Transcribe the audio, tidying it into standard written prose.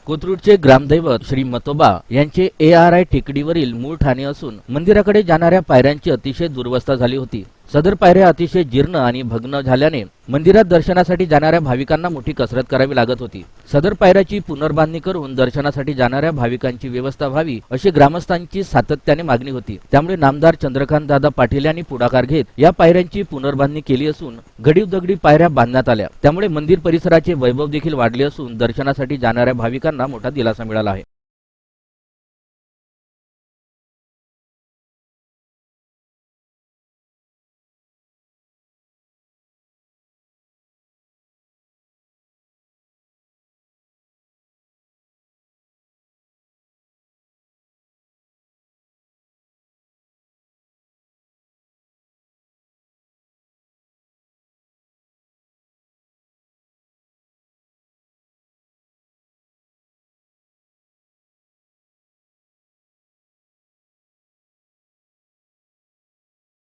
कोथरूडचे ग्रामदैवत श्री मतोबा यांचे ARI टेकडीवरील मूळ ठाणे असून मंदिराकडे जाणाऱ्या पायऱ्यांची अतिशय दुरवस्था झाली होती। सदर पायऱ्या अतिशय जीर्ण आणि भग्न झाल्याने मंदिरात दर्शनासाठी जाणाऱ्या भाविकांना मोठी कसरत करावी लागत होती। सदर पायऱ्याची पुनर्बांधणी करून दर्शनासाठी जाणाऱ्या भाविकांची व्यवस्था व्हावी अशी ग्रामस्थांची सातत्याने मागणी होती। त्यामुळे नामदार चंद्रकांत दादा पाटील यांनी पुढाकार घेत या पायऱ्यांची पुनर्बांधणी केली असून घडीव दगडी पायऱ्या बांधण्यात आल्या। त्यामुळे मंदिर परिसराचे वैभव देखील वाढले असून दर्शनासाठी जाणाऱ्या भाविकांना मोठा दिलासा मिळाला आहे।